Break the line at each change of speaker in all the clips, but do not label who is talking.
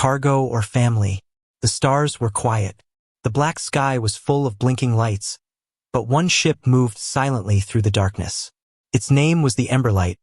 cargo or family. The stars were quiet. The black sky was full of blinking lights, but one ship moved silently through the darkness. Its name was the Emberlight,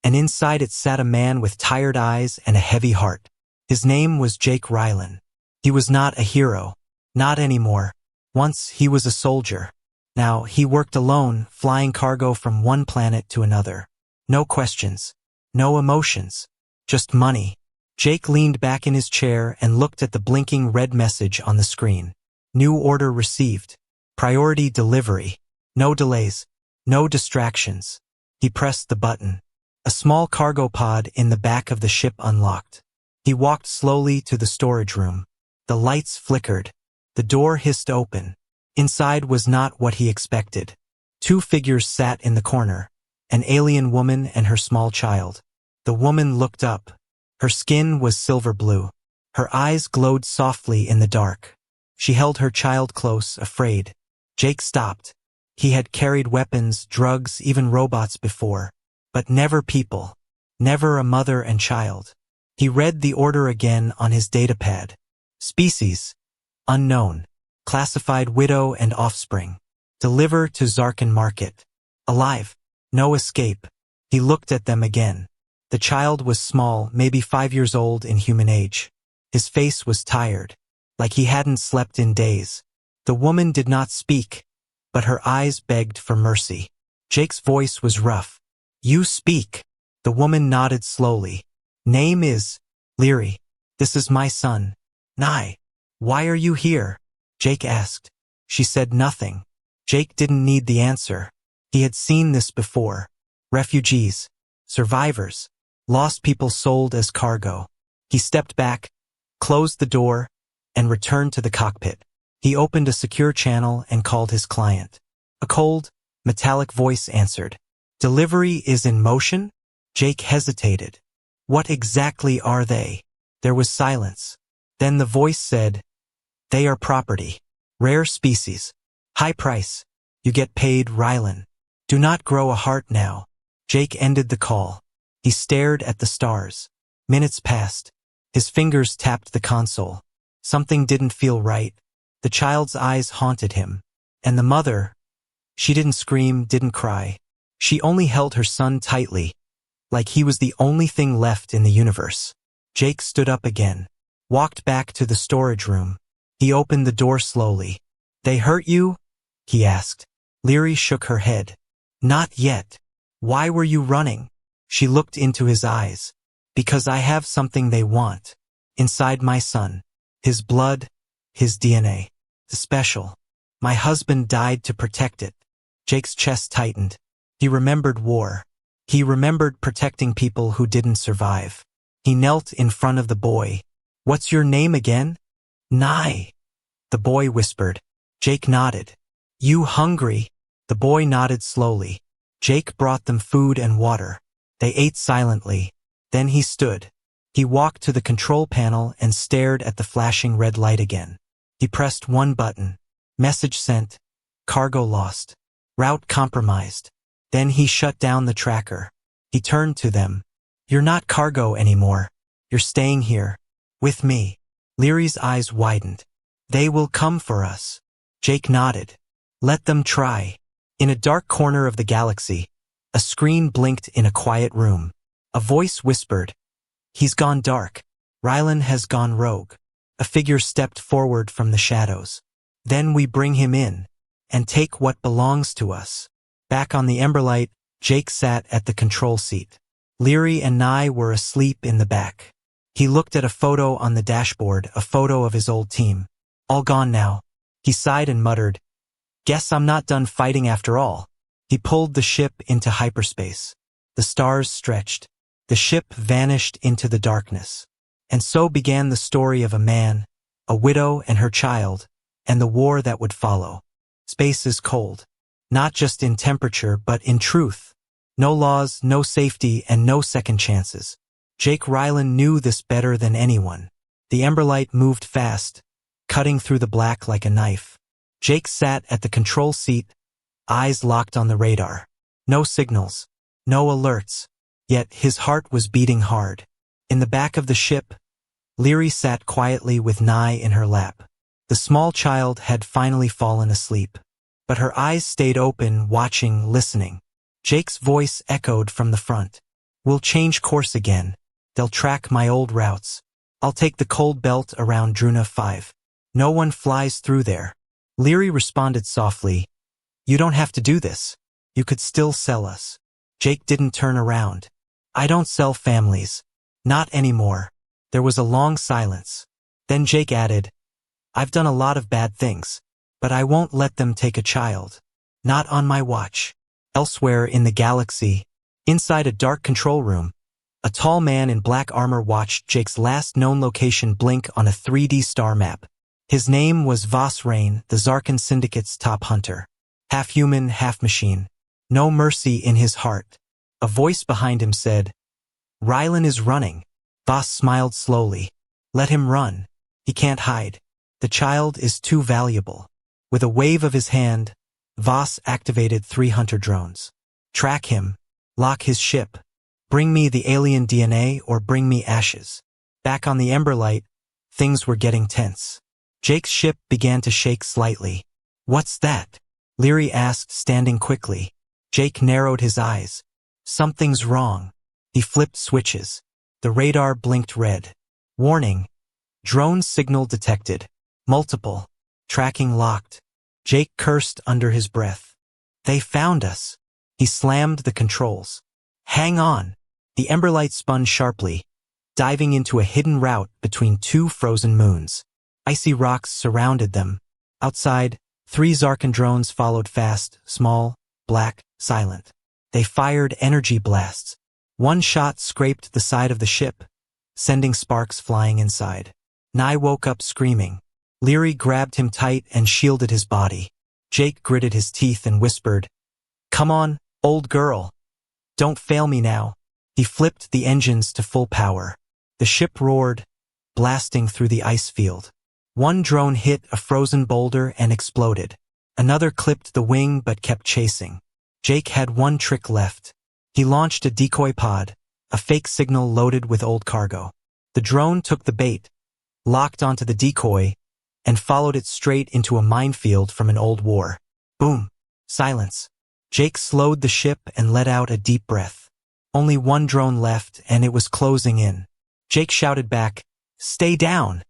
and inside it sat a man with tired eyes and a heavy heart. His name was Jake Rylan. He was not a hero. Not anymore. Once he was a soldier. Now he worked alone, flying cargo from one planet to another. No questions. No emotions. Just money. Jake leaned back in his chair and looked at the blinking red message on the screen. New order received. Priority delivery. No delays. No distractions. He pressed the button. A small cargo pod in the back of the ship unlocked. He walked slowly to the storage room. The lights flickered. The door hissed open. Inside was not what he expected. Two figures sat in the corner, an alien woman and her small child. The woman looked up. Her skin was silver blue. Her eyes glowed softly in the dark. She held her child close, afraid. Jake stopped. He had carried weapons, drugs, even robots before, but never people. Never a mother and child. He read the order again on his datapad. Species: unknown. Classified widow and offspring. Deliver to Zarkan Market. Alive. No escape. He looked at them again. The child was small, maybe 5 years old in human age. His face was tired, like he hadn't slept in days. The woman did not speak, but her eyes begged for mercy. Jake's voice was rough. You speak. The woman nodded slowly. Name is Leary. This is my son. Nye. Why are you here? Jake asked. She said nothing. Jake didn't need the answer. He had seen this before. Refugees. Survivors. Lost people sold as cargo. He stepped back, closed the door, and returned to the cockpit. He opened a secure channel and called his client. A cold, metallic voice answered. Delivery is in motion? Jake hesitated. What exactly are they? There was silence. Then the voice said, They are property. Rare species. High price. You get paid, Rylan. Do not grow a heart now. Jake ended the call. He stared at the stars. Minutes passed. His fingers tapped the console. Something didn't feel right. The child's eyes haunted him. And the mother, she didn't scream, didn't cry. She only held her son tightly, like he was the only thing left in the universe. Jake stood up again, walked back to the storage room. He opened the door slowly. They hurt you? He asked. Leary shook her head. Not yet. Why were you running? She looked into his eyes. Because I have something they want. Inside my son. His blood, his DNA. The special. My husband died to protect it. Jake's chest tightened. He remembered war. He remembered protecting people who didn't survive. He knelt in front of the boy. What's your name again? Nye. The boy whispered. Jake nodded. You hungry? The boy nodded slowly. Jake brought them food and water. They ate silently. Then he stood. He walked to the control panel and stared at the flashing red light again. He pressed one button. Message sent. Cargo lost. Route compromised. Then he shut down the tracker. He turned to them. You're not cargo anymore. You're staying here. With me. Leary's eyes widened. They will come for us. Jake nodded. Let them try. In a dark corner of the galaxy, a screen blinked in a quiet room. A voice whispered, He's gone dark. Rylan has gone rogue. A figure stepped forward from the shadows. Then we bring him in, and take what belongs to us. Back on the Emberlight, Jake sat at the control seat. Leary and Nye were asleep in the back. He looked at a photo on the dashboard, a photo of his old team. All gone now. He sighed and muttered, Guess I'm not done fighting after all. He pulled the ship into hyperspace. The stars stretched. The ship vanished into the darkness. And so began the story of a man, a widow and her child, and the war that would follow. Space is cold. Not just in temperature, but in truth. No laws, no safety, and no second chances. Jake Rylan knew this better than anyone. The Emberlight moved fast, cutting through the black like a knife. Jake sat at the control seat, eyes locked on the radar. No signals, no alerts. Yet his heart was beating hard. In the back of the ship, Leary sat quietly with Nye in her lap. The small child had finally fallen asleep, but her eyes stayed open, watching, listening. Jake's voice echoed from the front. We'll change course again. They'll track my old routes. I'll take the cold belt around Druna 5. No one flies through there. Leary responded softly. You don't have to do this. You could still sell us. Jake didn't turn around. I don't sell families. Not anymore. There was a long silence. Then Jake added, I've done a lot of bad things, but I won't let them take a child. Not on my watch. Elsewhere in the galaxy, inside a dark control room, a tall man in black armor watched Jake's last known location blink on a 3D star map. His name was Voss Rain, the Zarkan Syndicate's top hunter. Half human, half machine. No mercy in his heart. A voice behind him said, Rylan is running. Voss smiled slowly. Let him run. He can't hide. The child is too valuable. With a wave of his hand, Voss activated 3 hunter drones. Track him. Lock his ship. Bring me the alien DNA or bring me ashes. Back on the Emberlight, things were getting tense. Jake's ship began to shake slightly. What's that? Leary asked, standing quickly. Jake narrowed his eyes. Something's wrong. He flipped switches. The radar blinked red. Warning. Drone signal detected. Multiple. Tracking locked. Jake cursed under his breath. They found us. He slammed the controls. Hang on. The Emberlight spun sharply, diving into a hidden route between 2 frozen moons. Icy rocks surrounded them. Outside, 3 Zarkan drones followed fast, small, black, silent. They fired energy blasts. One shot scraped the side of the ship, sending sparks flying inside. Nye woke up screaming. Leary grabbed him tight and shielded his body. Jake gritted his teeth and whispered, Come on, old girl. Don't fail me now. He flipped the engines to full power. The ship roared, blasting through the ice field. One drone hit a frozen boulder and exploded. Another clipped the wing but kept chasing. Jake had one trick left. He launched a decoy pod, a fake signal loaded with old cargo. The drone took the bait, locked onto the decoy, and followed it straight into a minefield from an old war. Boom. Silence. Jake slowed the ship and let out a deep breath. Only one drone left, and it was closing in. Jake shouted back, Stay down,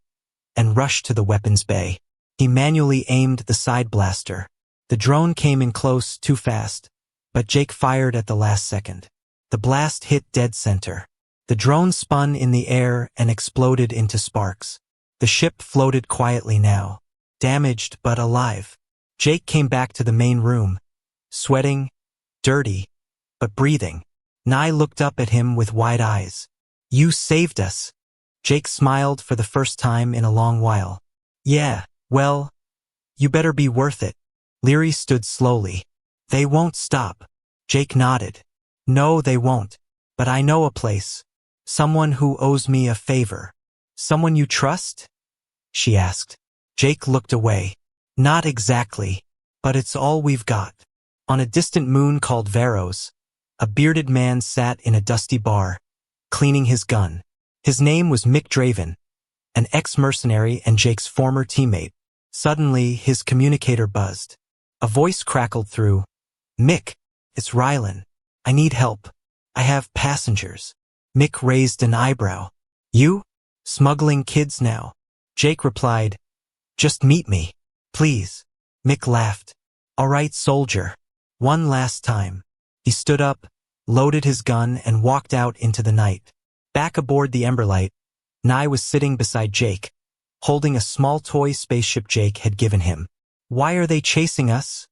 and rushed to the weapons bay. He manually aimed the side blaster. The drone came in close, too fast, but Jake fired at the last second. The blast hit dead center. The drone spun in the air and exploded into sparks. The ship floated quietly now, damaged but alive. Jake came back to the main room, sweating, dirty, but breathing. Nye looked up at him with wide eyes. You saved us. Jake smiled for the first time in a long while. Yeah, well, you better be worth it. Leary stood slowly. They won't stop. Jake nodded. No, they won't. But I know a place. Someone who owes me a favor. Someone you trust? She asked. Jake looked away. Not exactly, but it's all we've got. On a distant moon called Varos, a bearded man sat in a dusty bar, cleaning his gun. His name was Mick Draven, an ex-mercenary and Jake's former teammate. Suddenly, his communicator buzzed. A voice crackled through. Mick, it's Rylan. I need help. I have passengers. Mick raised an eyebrow. You? Smuggling kids now? Jake replied, Just meet me, please. Mick laughed. All right, soldier. One last time. He stood up, loaded his gun, and walked out into the night. Back aboard the Emberlight, Nye was sitting beside Jake, holding a small toy spaceship Jake had given him. Why are they chasing us?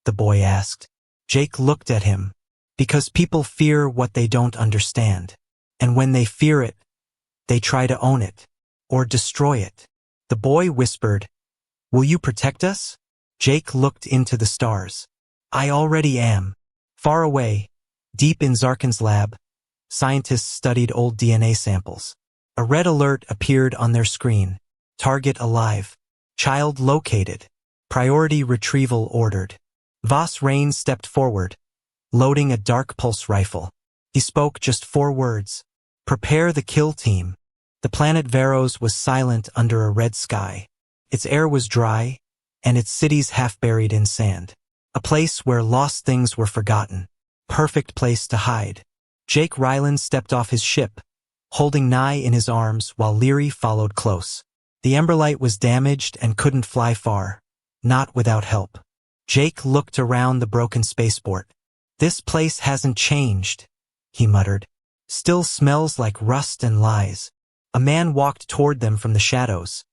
The boy asked. Jake looked at him. Because people fear what they don't understand. And when they fear it, they try to own it, or destroy it. The boy whispered, Will you protect us? Jake looked into the stars. I already am. Far away, deep in Zarkan's lab, scientists studied old DNA samples. A red alert appeared on their screen. Target alive. Child located. Priority retrieval ordered. Voss Rain stepped forward, loading a dark pulse rifle. He spoke just 4 words. Prepare the kill team. The planet Veros was silent under a red sky. Its air was dry, and its cities half buried in sand. A place where lost things were forgotten. Perfect place to hide. Jake Ryland stepped off his ship, holding Nye in his arms while Leary followed close. The Emberlight was damaged and couldn't fly far, not without help. Jake looked around the broken spaceport. "This place hasn't changed," he muttered. "Still smells like rust and lies." A man walked toward them from the shadows.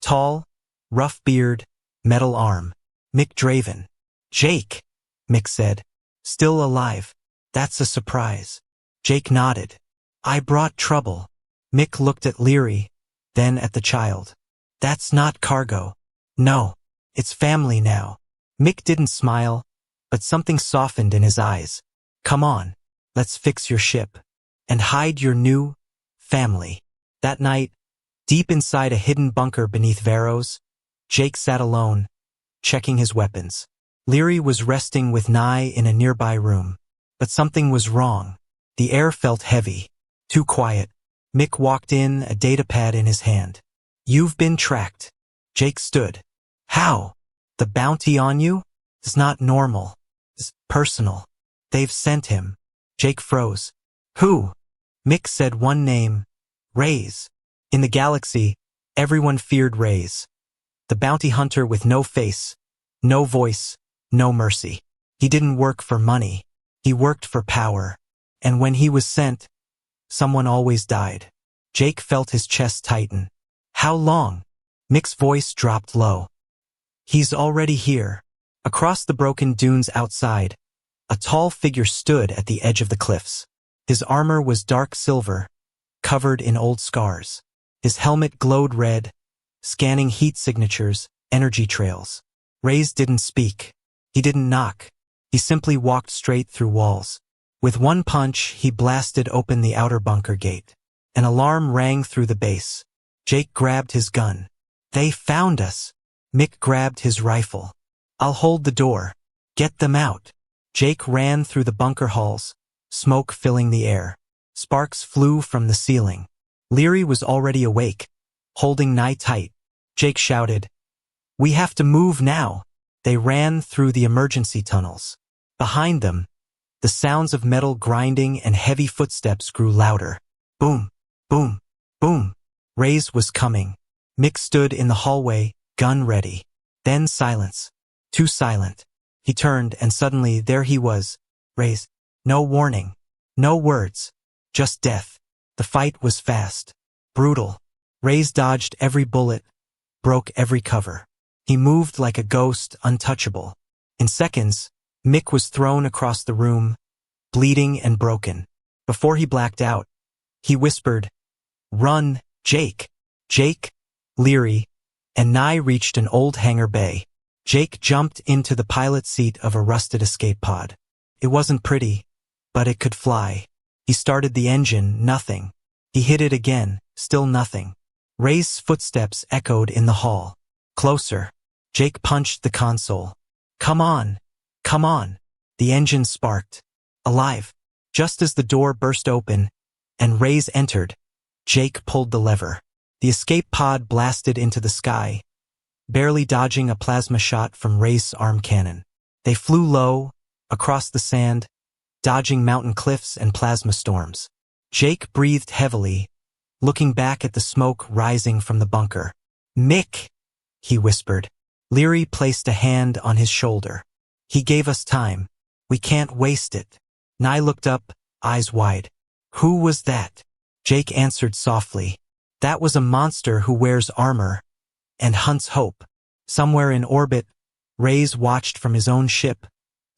Tall, rough beard, metal arm. Mick Draven. "Jake," Mick said. "Still alive. That's a surprise." Jake nodded. "I brought trouble." Mick looked at Leary, then at the child. "That's not cargo." "No, it's family now." Mick didn't smile, but something softened in his eyes. "Come on, let's fix your ship. And hide your new family." That night, deep inside a hidden bunker beneath Veros, Jake sat alone, checking his weapons. Leary was resting with Nye in a nearby room. But something was wrong. The air felt heavy, too quiet. Mick walked in, a datapad in his hand. "You've been tracked." Jake stood. "How? The bounty on you? It's not normal. It's personal. They've sent him." Jake froze. "Who?" Mick said one name, Rays. In the galaxy, everyone feared Rays. The bounty hunter with no face, no voice, no mercy. He didn't work for money. He worked for power. And when he was sent, someone always died. Jake felt his chest tighten. "How long?" Mick's voice dropped low. "He's already here." Across the broken dunes outside, a tall figure stood at the edge of the cliffs. His armor was dark silver, covered in old scars. His helmet glowed red, scanning heat signatures, energy trails. Rays didn't speak. He didn't knock. He simply walked straight through walls. With one punch, he blasted open the outer bunker gate. An alarm rang through the base. Jake grabbed his gun. "They found us." Mick grabbed his rifle. "I'll hold the door. Get them out." Jake ran through the bunker halls, smoke filling the air. Sparks flew from the ceiling. Leary was already awake, holding Nye tight. Jake shouted, "We have to move now." They ran through the emergency tunnels. Behind them, the sounds of metal grinding and heavy footsteps grew louder. Boom, boom, boom. Rays was coming. Mick stood in the hallway, gun ready. Then silence. Too silent. He turned and suddenly there he was. Rays. No warning. No words. Just death. The fight was fast. Brutal. Rays dodged every bullet, broke every cover. He moved like a ghost, untouchable. In seconds, Mick was thrown across the room, bleeding and broken. Before he blacked out, he whispered, "Run, Jake." Jake, Leary, and Nye reached an old hangar bay. Jake jumped into the pilot seat of a rusted escape pod. It wasn't pretty, but it could fly. He started the engine, nothing. He hit it again, still nothing. Ray's footsteps echoed in the hall. Closer. Jake punched the console. "Come on, come on." The engine sparked. Alive. Just as the door burst open and Rays entered, Jake pulled the lever. The escape pod blasted into the sky, barely dodging a plasma shot from Ray's arm cannon. They flew low, across the sand, dodging mountain cliffs and plasma storms. Jake breathed heavily, looking back at the smoke rising from the bunker. "Mick," he whispered. Leary placed a hand on his shoulder. "He gave us time. We can't waste it." Nye looked up, eyes wide. "Who was that?" Jake answered softly. "That was a monster who wears armor and hunts hope." Somewhere in orbit, Rays watched from his own ship,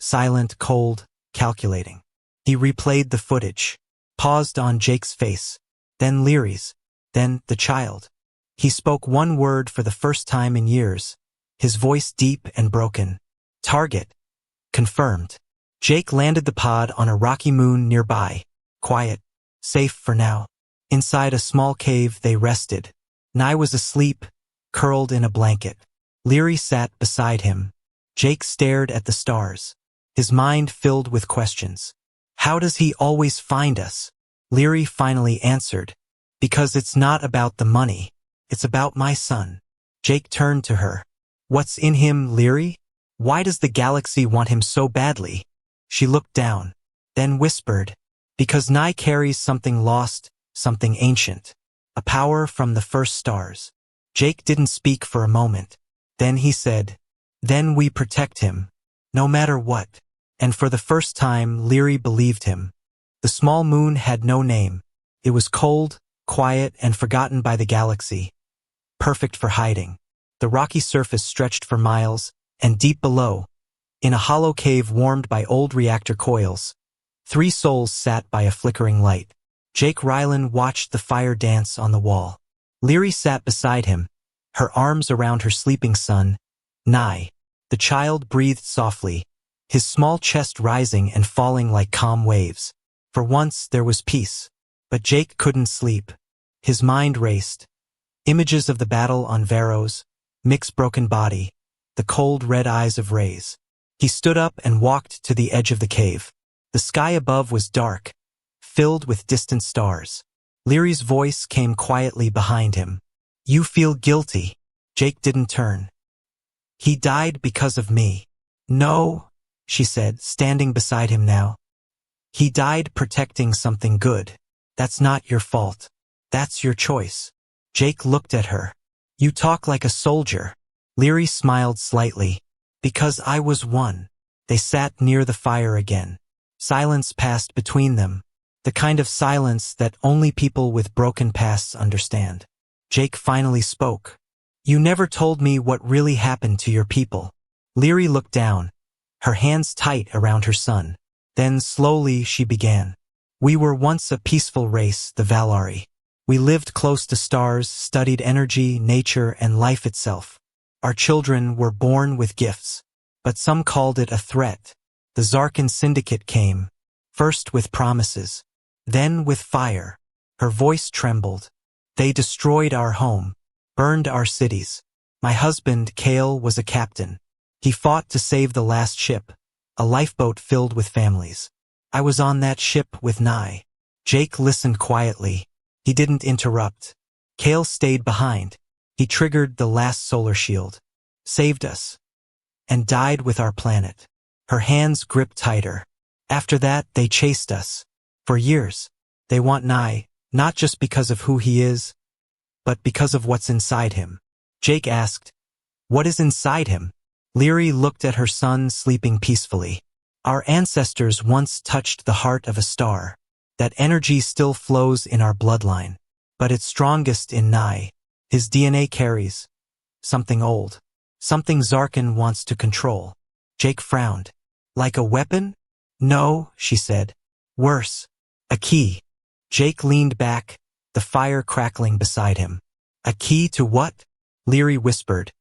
silent, cold, calculating. He replayed the footage, paused on Jake's face, then Leary's, then the child. He spoke one word for the first time in years, his voice deep and broken. "Target. Confirmed." Jake landed the pod on a rocky moon nearby, quiet, safe for now. Inside a small cave they rested. Nye was asleep, curled in a blanket. Leary sat beside him. Jake stared at the stars, his mind filled with questions. How does he always find us? Leary finally answered. Because it's not about the money. It's about my son. Jake turned to her. What's in him, Leary? Why does the galaxy want him so badly? She looked down, then whispered, because Nye carries something lost, something ancient. A power from the first stars. Jake didn't speak for a moment. Then he said, then we protect him, no matter what. And for the first time, Leary believed him. The small moon had no name. It was cold, quiet, and forgotten by the galaxy. Perfect for hiding. The rocky surface stretched for miles, and deep below, in a hollow cave warmed by old reactor coils, 3 souls sat by a flickering light. Jake Rylan watched the fire dance on the wall. Leary sat beside him, her arms around her sleeping son, Nye. The child breathed softly, his small chest rising and falling like calm waves. For once there was peace. But Jake couldn't sleep. His mind raced. Images of the battle on Varos, Mick's broken body, the cold red eyes of Reyes. He stood up and walked to the edge of the cave. The sky above was dark, filled with distant stars. Leary's voice came quietly behind him. You feel guilty. Jake didn't turn. He died because of me. No, she said, standing beside him now. He died protecting something good. That's not your fault. That's your choice. Jake looked at her. You talk like a soldier. Leary smiled slightly. Because I was one. They sat near the fire again. Silence passed between them. The kind of silence that only people with broken pasts understand. Jake finally spoke. You never told me what really happened to your people. Leary looked down, her hands tight around her son. Then slowly she began. We were once a peaceful race, the Valari. We lived close to stars, studied energy, nature, and life itself. Our children were born with gifts, but some called it a threat. The Zarkan Syndicate came, first with promises, then with fire. Her voice trembled. They destroyed our home, burned our cities. My husband, Kale, was a captain. He fought to save the last ship, a lifeboat filled with families. I was on that ship with Nye. Jake listened quietly. He didn't interrupt. Kale stayed behind. He triggered the last solar shield, saved us, and died with our planet. Her hands gripped tighter. After that, they chased us. For years. They want Nye, not just because of who he is, but because of what's inside him. Jake asked, what is inside him? Leary looked at her son sleeping peacefully. Our ancestors once touched the heart of a star. That energy still flows in our bloodline, but it's strongest in Nye. His DNA carries something old, something Zarkan wants to control. Jake frowned. Like a weapon? No, she said. Worse. A key. Jake leaned back, the fire crackling beside him. A key to what? Leary whispered.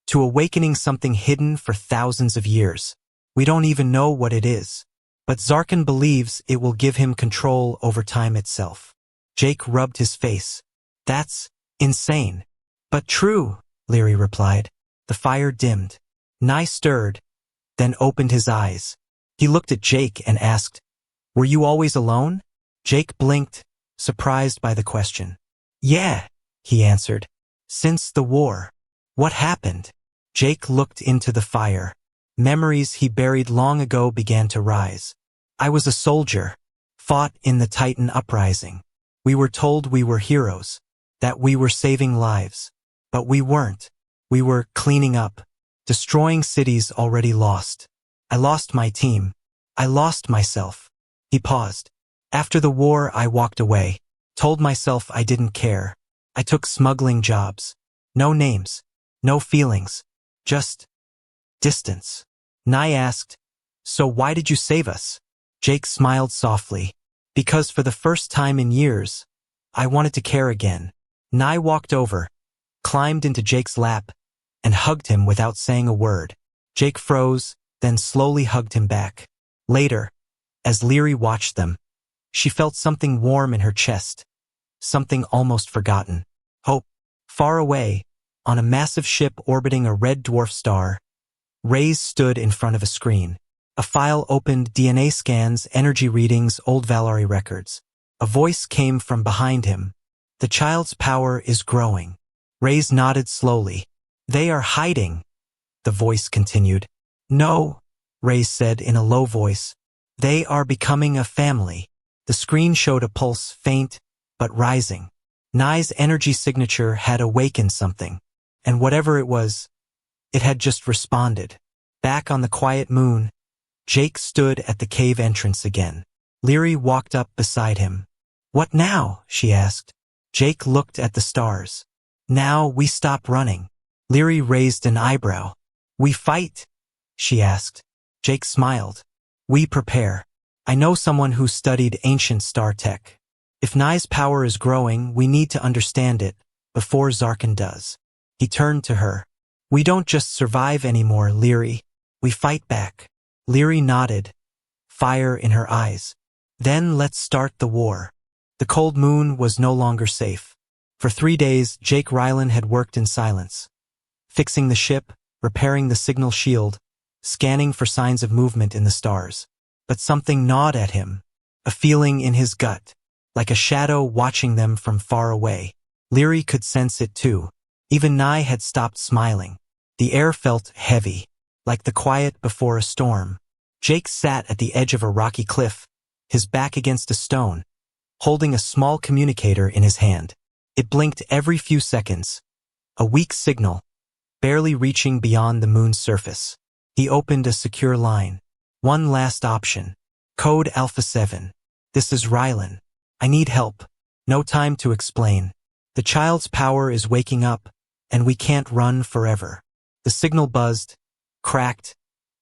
To awakening something hidden for thousands of years. We don't even know what it is. But Zarkan believes it will give him control over time itself. Jake rubbed his face. That's insane. But true, Leary replied. The fire dimmed. Nye stirred, then opened his eyes. He looked at Jake and asked, were you always alone? Jake blinked, surprised by the question. Yeah, he answered. Since the war. What happened? Jake looked into the fire. Memories he buried long ago began to rise. I was a soldier, fought in the Titan uprising. We were told we were heroes, that we were saving lives. But we weren't. We were cleaning up, destroying cities already lost. I lost my team. I lost myself. He paused. After the war, I walked away, told myself I didn't care. I took smuggling jobs. No names, no feelings, just distance. Nye asked, so why did you save us? Jake smiled softly. Because for the first time in years, I wanted to care again. Nye walked over, climbed into Jake's lap, and hugged him without saying a word. Jake froze, then slowly hugged him back. Later, as Leary watched them, she felt something warm in her chest, something almost forgotten. Hope. Far away, on a massive ship orbiting a red dwarf star, Reyes stood in front of a screen. A file opened DNA scans, energy readings, old Valari records. A voice came from behind him. The child's power is growing. Reyes nodded slowly. They are hiding, the voice continued. No, Reyes said in a low voice. They are becoming a family. The screen showed a pulse, faint, but rising. Nye's energy signature had awakened something. And whatever it was, it had just responded. Back on the quiet moon, Jake stood at the cave entrance again. Leary walked up beside him. What now? She asked. Jake looked at the stars. Now we stop running. Leary raised an eyebrow. We fight? She asked. Jake smiled. We prepare. I know someone who studied ancient star tech. If Nye's power is growing, we need to understand it, before Zarkin does. He turned to her. We don't just survive anymore, Leary. We fight back. Leary nodded, fire in her eyes. Then let's start the war. The cold moon was no longer safe. For 3 days, Jake Rylan had worked in silence. Fixing the ship, repairing the signal shield, scanning for signs of movement in the stars. But something gnawed at him, a feeling in his gut, like a shadow watching them from far away. Leary could sense it too. Even Nye had stopped smiling. The air felt heavy, like the quiet before a storm. Jake sat at the edge of a rocky cliff, his back against a stone, holding a small communicator in his hand. It blinked every few seconds, a weak signal, barely reaching beyond the moon's surface. He opened a secure line. One last option. Code Alpha 7. This is Rylan. I need help. No time to explain. The child's power is waking up, and we can't run forever. The signal buzzed, cracked,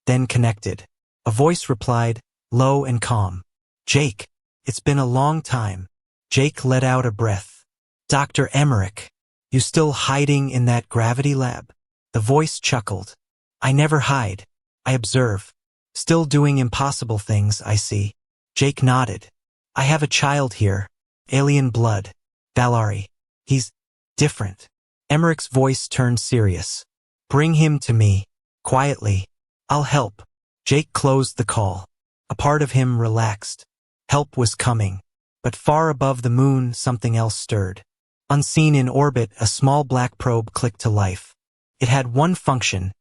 then connected. A voice replied, low and calm. Jake, it's been a long time. Jake let out a breath. Dr. Emmerich, you still hiding in that gravity lab? The voice chuckled. I never hide. I observe. Still doing impossible things, I see. Jake nodded. I have a child here. Alien blood. Valari. He's different. Emmerich's voice turned serious. Bring him to me. Quietly. I'll help. Jake closed the call. A part of him relaxed. Help was coming. But far above the moon, something else stirred. Unseen in orbit, a small black probe clicked to life. It had one function.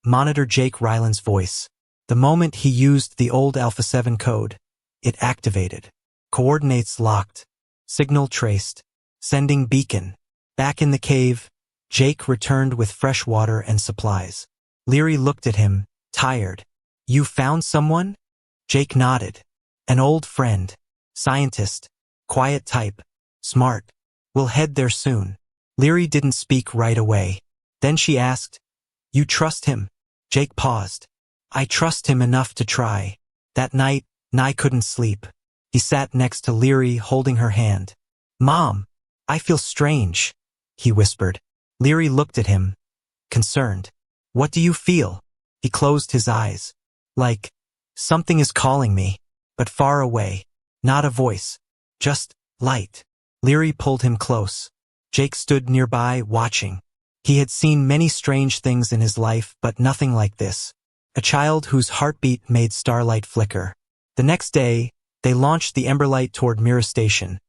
Monitor Jake Rylan's voice. The moment he used the old Alpha 7 code, it activated. Coordinates locked. Signal traced. Sending beacon. Back in the cave, Jake returned with fresh water and supplies. Leary looked at him, tired. You found someone? Jake nodded. An old friend. Scientist. Quiet type. Smart. We'll head there soon. Leary didn't speak right away. Then she asked, You trust him? Jake paused. I trust him enough to try. That night, Nye couldn't sleep. He sat next to Leary, holding her hand. Mom, I feel strange, he whispered. Leary looked at him, concerned. What do you feel? He closed his eyes. Like, something is calling me, but far away. Not a voice, just light. Leary pulled him close. Jake stood nearby, watching. He had seen many strange things in his life, but nothing like this. A child whose heartbeat made starlight flicker. The next day, they launched the Emberlight toward Mira Station,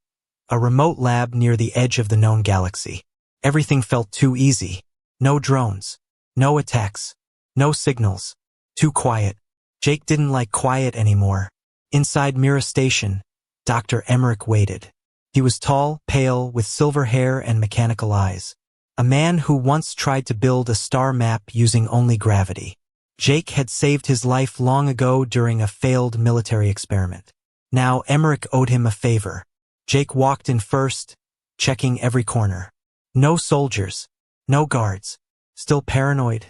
a remote lab near the edge of the known galaxy. Everything felt too easy. No drones. No attacks. No signals. Too quiet. Jake didn't like quiet anymore. Inside Mira Station, Dr. Emmerich waited. He was tall, pale, with silver hair and mechanical eyes. A man who once tried to build a star map using only gravity. Jake had saved his life long ago during a failed military experiment. Now Emmerich owed him a favor. Jake walked in first, checking every corner. No soldiers. No guards. Still paranoid?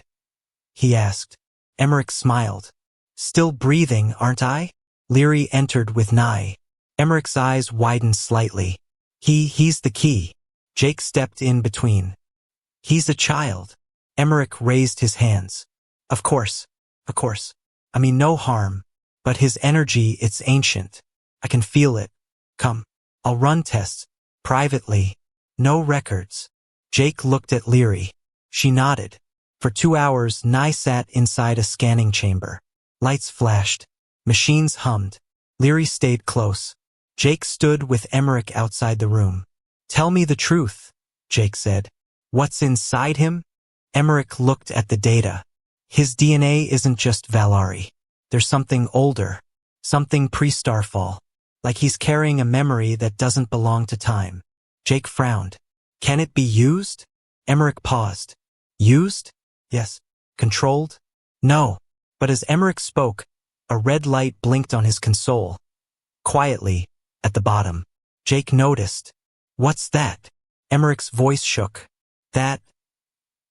He asked. Emmerich smiled. Still breathing, aren't I? Leary entered with Nye. Emmerich's eyes widened slightly. He's the key. Jake stepped in between. He's a child. Emmerich raised his hands. Of course. I mean, no harm. But his energy, it's ancient. I can feel it. Come. I'll run tests. Privately. No records. Jake looked at Leary. She nodded. For 2 hours, Nye sat inside a scanning chamber. Lights flashed. Machines hummed. Leary stayed close. Jake stood with Emmerich outside the room. Tell me the truth, Jake said. What's inside him? Emmerich looked at the data. His DNA isn't just Valari. There's something older, something pre-Starfall. Like he's carrying a memory that doesn't belong to time. Jake frowned. Can it be used? Emmerich paused. Used? Yes. Controlled? No. But as Emmerich spoke, a red light blinked on his console. Quietly, at the bottom. Jake noticed. What's that? Emmerich's voice shook.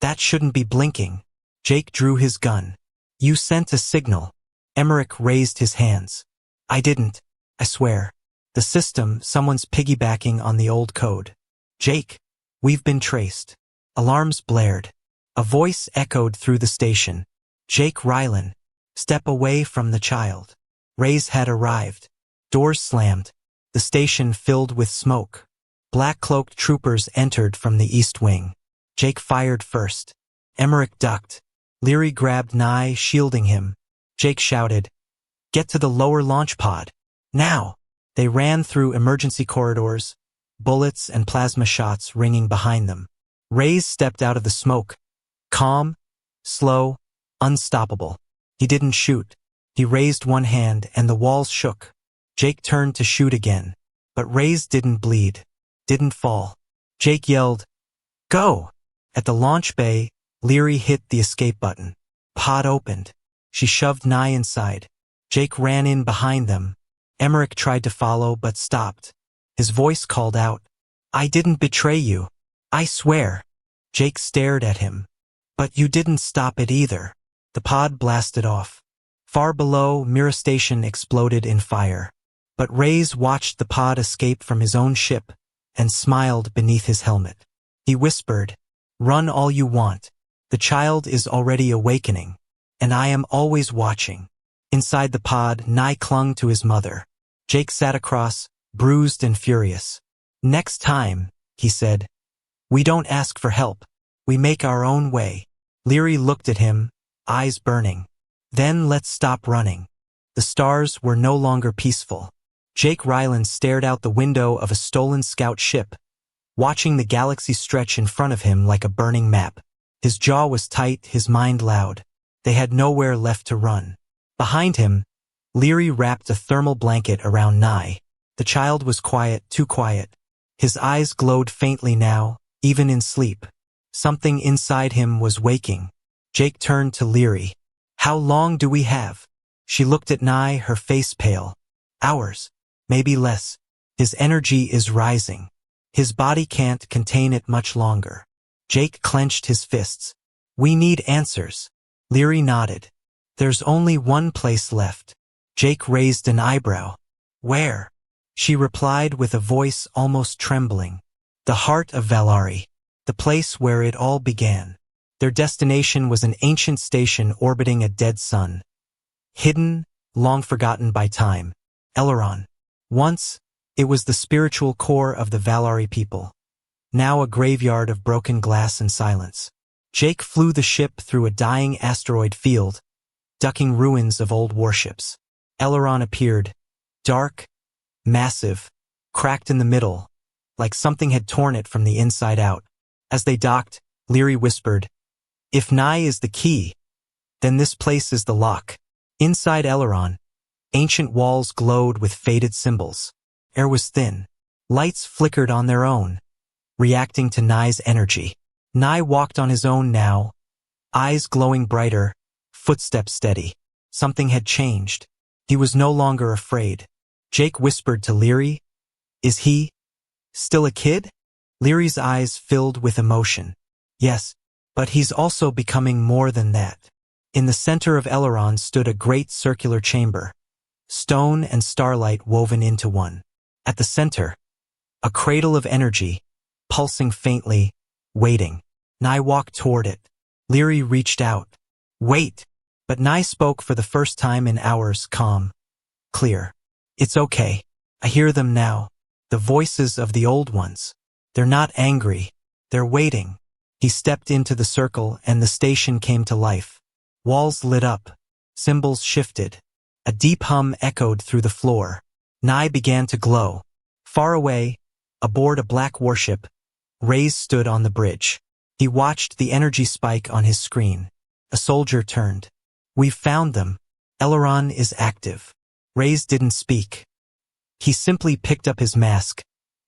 That shouldn't be blinking. Jake drew his gun. You sent a signal. Emmerich raised his hands. I didn't. I swear. The system, someone's piggybacking on the old code. Jake, we've been traced. Alarms blared. A voice echoed through the station. Jake Rylan. Step away from the child. Rays had arrived. Doors slammed. The station filled with smoke. Black-cloaked troopers entered from the east wing. Jake fired first. Emmerich ducked. Leary grabbed Nye, shielding him. Jake shouted, Get to the lower launch pod. Now! They ran through emergency corridors, bullets and plasma shots ringing behind them. Rays stepped out of the smoke. Calm, slow, unstoppable. He didn't shoot. He raised one hand and the walls shook. Jake turned to shoot again. But Rays didn't bleed. Didn't fall. Jake yelled, Go! At the launch bay, Leary hit the escape button. Pod opened. She shoved Nye inside. Jake ran in behind them. Emmerich tried to follow but stopped. His voice called out, I didn't betray you. I swear. Jake stared at him. But you didn't stop it either. The pod blasted off. Far below, Mira Station exploded in fire. But Rays watched the pod escape from his own ship and smiled beneath his helmet. He whispered, Run all you want. The child is already awakening, and I am always watching. Inside the pod, Nye clung to his mother. Jake sat across, bruised and furious. Next time, he said, we don't ask for help. We make our own way. Leary looked at him, eyes burning. Then let's stop running. The stars were no longer peaceful. Jake Ryland stared out the window of a stolen scout ship, watching the galaxy stretch in front of him like a burning map. His jaw was tight, his mind loud. They had nowhere left to run. Behind him, Leary wrapped a thermal blanket around Nye. The child was quiet, too quiet. His eyes glowed faintly now, even in sleep. Something inside him was waking. Jake turned to Leary. How long do we have? She looked at Nye, her face pale. Hours. Maybe less. His energy is rising. His body can't contain it much longer. Jake clenched his fists. We need answers. Leary nodded. There's only one place left. Jake raised an eyebrow. Where? She replied with a voice almost trembling. The heart of Valari. The place where it all began. Their destination was an ancient station orbiting a dead sun. Hidden, long forgotten by time. Eleron. Once, it was the spiritual core of the Valari people. Now a graveyard of broken glass and silence. Jake flew the ship through a dying asteroid field, ducking ruins of old warships. Eleron appeared, dark, massive, cracked in the middle, like something had torn it from the inside out. As they docked, Leary whispered, If Nye is the key, then this place is the lock. Inside Eleron, ancient walls glowed with faded symbols. Air was thin. Lights flickered on their own, reacting to Nye's energy. Nye walked on his own now, eyes glowing brighter, footsteps steady. Something had changed. He was no longer afraid. Jake whispered to Leary, Is he still a kid? Leary's eyes filled with emotion. Yes, but he's also becoming more than that. In the center of Eleron stood a great circular chamber, stone and starlight woven into one. At the center, a cradle of energy, pulsing faintly, waiting. Nye walked toward it. Leary reached out. Wait! But Nye spoke for the first time in hours, calm, clear. It's okay. I hear them now. The voices of the old ones. They're not angry. They're waiting. He stepped into the circle and the station came to life. Walls lit up. Symbols shifted. A deep hum echoed through the floor. Nye began to glow. Far away, Aboard a black warship, Reyes stood on the bridge. He watched the energy spike on his screen. A soldier turned. "We've found them. Aileron is active." Reyes didn't speak. He simply picked up his mask,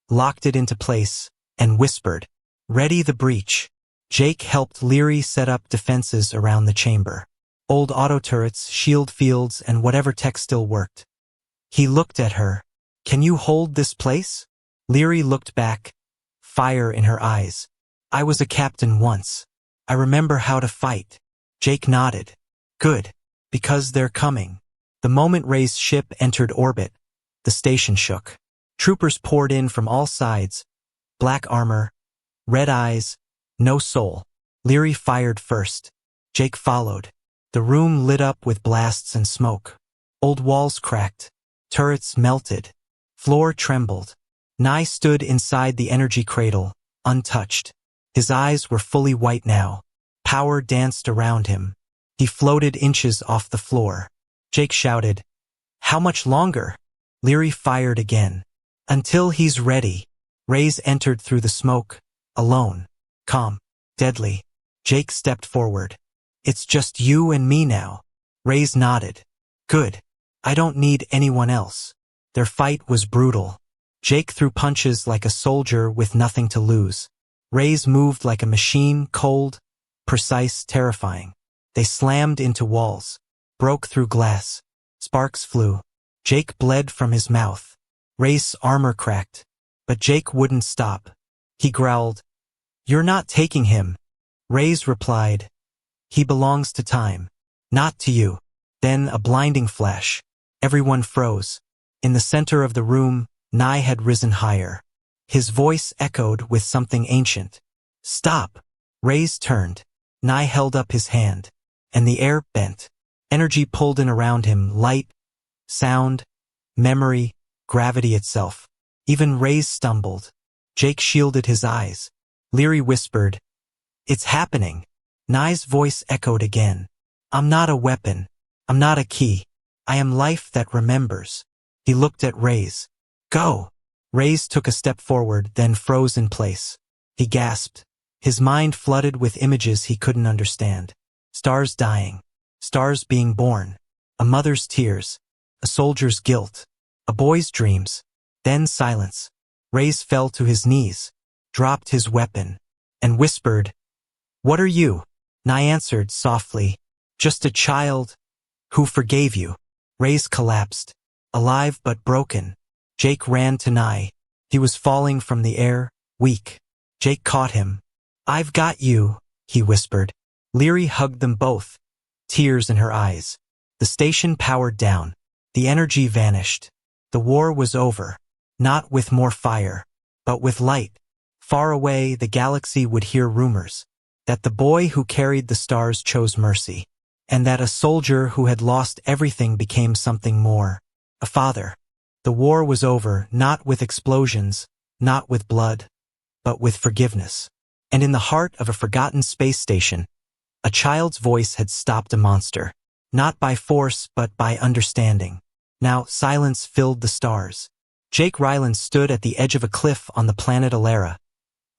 locked it into place, and whispered, "Ready the breach." Jake helped Leary set up defenses around the chamber. Old auto turrets, shield fields, and whatever tech still worked. He looked at her. "Can you hold this place?" Leary looked back, fire in her eyes. "I was a captain once. I remember how to fight." Jake nodded. "Good, because they're coming." The moment Rey's ship entered orbit, the station shook. Troopers poured in from all sides, black armor, red eyes, no soul. Leary fired first. Jake followed. The room lit up with blasts and smoke. Old walls cracked. Turrets melted. Floor trembled. Nye stood inside the energy cradle, untouched. His eyes were fully white now. Power danced around him. He floated inches off the floor. Jake shouted, "How much longer?" Leary fired again. "Until he's ready." Reyes entered through the smoke, alone, calm, deadly. Jake stepped forward. "It's just you and me now." Reyes nodded. "Good. I don't need anyone else." Their fight was brutal. Jake threw punches like a soldier with nothing to lose. Reyes moved like a machine, cold, precise, terrifying. They slammed into walls, broke through glass. Sparks flew. Jake bled from his mouth. Reyes' armor cracked. But Jake wouldn't stop. He growled, "You're not taking him." Reyes replied, "He belongs to time, not to you." Then a blinding flash. Everyone froze. In the center of the room, Nye had risen higher. His voice echoed with something ancient. "Stop!" Reyes turned. Nye held up his hand, and the air bent. Energy pulled in around him, light, sound, memory, gravity itself. Even Reyes stumbled. Jake shielded his eyes. Leary whispered, "It's happening." Nye's voice echoed again. "I'm not a weapon. I'm not a key. I am life that remembers." He looked at Reyes. "Go." Reyes took a step forward, then froze in place. He gasped. His mind flooded with images he couldn't understand. Stars dying. Stars being born. A mother's tears. A soldier's guilt. A boy's dreams. Then silence. Reyes fell to his knees, dropped his weapon, and whispered, "What are you?" Nye answered softly, "Just a child who forgave you." Reyes collapsed, alive but broken. Jake ran to Nye. He was falling from the air, weak. Jake caught him. "I've got you," he whispered. Leary hugged them both, tears in her eyes. The station powered down. The energy vanished. The war was over. Not with more fire, but with light. Far away, the galaxy would hear rumors that the boy who carried the stars chose mercy, and that a soldier who had lost everything became something more, a father. The war was over, not with explosions, not with blood, but with forgiveness. And in the heart of a forgotten space station, a child's voice had stopped a monster, not by force but by understanding. Now silence filled the stars. Jake Ryland stood at the edge of a cliff on the planet Alara,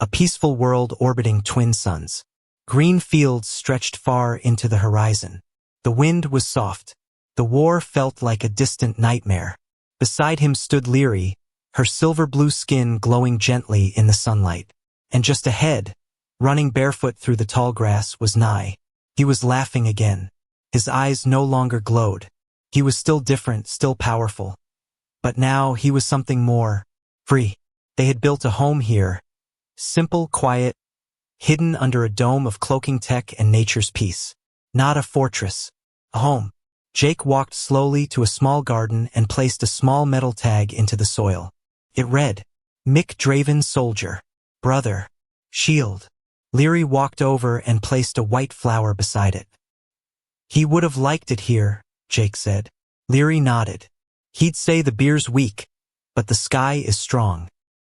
a peaceful world orbiting twin suns. Green fields stretched far into the horizon. The wind was soft. The war felt like a distant nightmare. Beside him stood Leary, her silver-blue skin glowing gently in the sunlight. And just ahead, running barefoot through the tall grass, was Nye. He was laughing again. His eyes no longer glowed. He was still different, still powerful. But now he was something more, free. They had built a home here, simple, quiet, hidden under a dome of cloaking tech and nature's peace. Not a fortress, a home. Jake walked slowly to a small garden and placed a small metal tag into the soil. It read, "Mick Draven Soldier, Brother, Shield." Leary walked over and placed a white flower beside it. "He would have liked it here," Jake said. Leary nodded. "He'd say the beer's weak, but the sky is strong."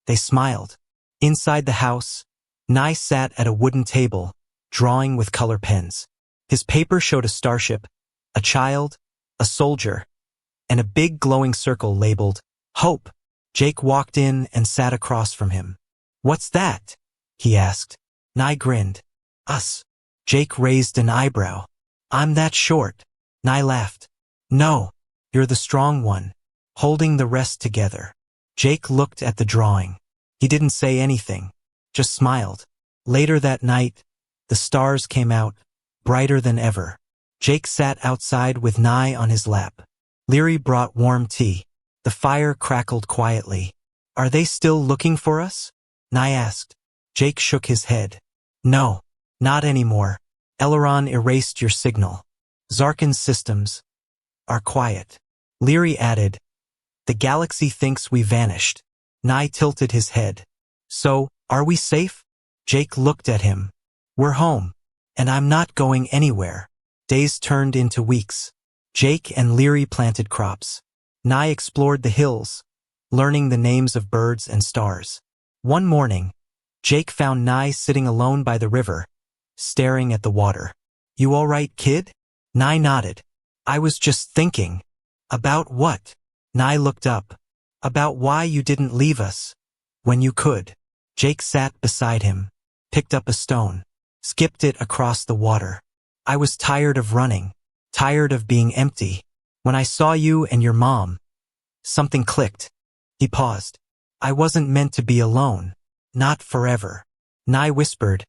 They smiled. Inside the house, Nye sat at a wooden table, drawing with color pens. His paper showed a starship, a child, a soldier, and a big glowing circle labeled, "Hope." Jake walked in and sat across from him. "What's that?" he asked. Nye grinned. "Us." Jake raised an eyebrow. "I'm that short." Nye laughed. "No, you're the strong one, holding the rest together." Jake looked at the drawing. He didn't say anything, just smiled. Later that night, the stars came out, brighter than ever. Jake sat outside with Nye on his lap. Leary brought warm tea. The fire crackled quietly. "Are they still looking for us?" Nye asked. Jake shook his head. "No, not anymore. Eleron erased your signal. Zarkin's systems are quiet." Leary added, "The galaxy thinks we vanished." Nye tilted his head. "So, are we safe?" Jake looked at him. "We're home, and I'm not going anywhere." Days turned into weeks. Jake and Leary planted crops. Nye explored the hills, learning the names of birds and stars. One morning, Jake found Nye sitting alone by the river, staring at the water. "You all right, kid?" Nye nodded. "I was just thinking." "About what?" Nye looked up. "About why you didn't leave us when you could." Jake sat beside him, picked up a stone, skipped it across the water. "I was tired of running, tired of being empty. When I saw you and your mom, something clicked." He paused. "I wasn't meant to be alone. Not forever." Nye whispered,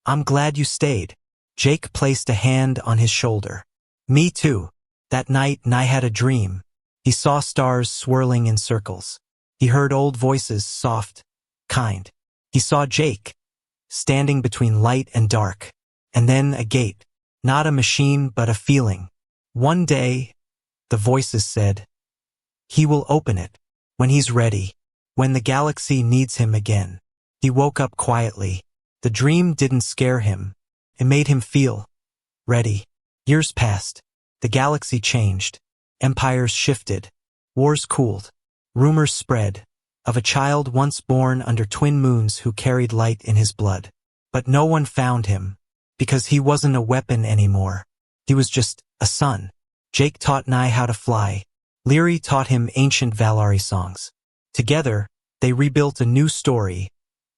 "I'm glad you stayed." Jake placed a hand on his shoulder. "Me too." That night, Nye had a dream. He saw stars swirling in circles. He heard old voices, soft, kind. He saw Jake, standing between light and dark. And then a gate. Not a machine, but a feeling. One day, the voices said, he will open it when he's ready, when the galaxy needs him again. He woke up quietly. The dream didn't scare him. It made him feel ready. Years passed. The galaxy changed. Empires shifted. Wars cooled. Rumors spread of a child once born under twin moons who carried light in his blood. But no one found him, because he wasn't a weapon anymore. He was just a son. Jake taught Nye how to fly. Leary taught him ancient Valari songs. Together, they rebuilt a new story,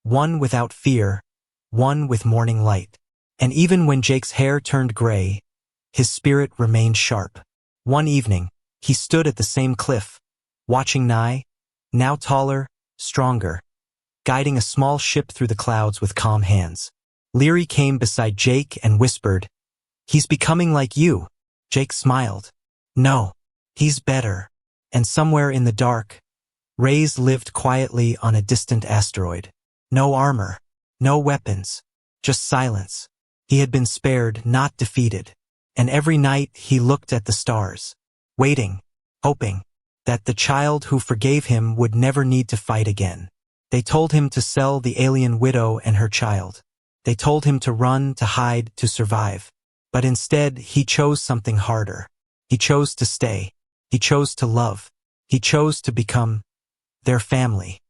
one without fear, one with morning light. And even when Jake's hair turned gray, his spirit remained sharp. One evening, he stood at the same cliff, watching Nye, now taller, stronger, guiding a small ship through the clouds with calm hands. Leary came beside Jake and whispered, "He's becoming like you." Jake smiled. "No, he's better." And somewhere in the dark, Reyes lived quietly on a distant asteroid. No armor, no weapons, just silence. He had been spared, not defeated. And every night he looked at the stars, waiting, hoping that the child who forgave him would never need to fight again. They told him to sell the alien widow and her child. They told him to run, to hide, to survive. But instead, he chose something harder. He chose to stay. He chose to love. He chose to become their family.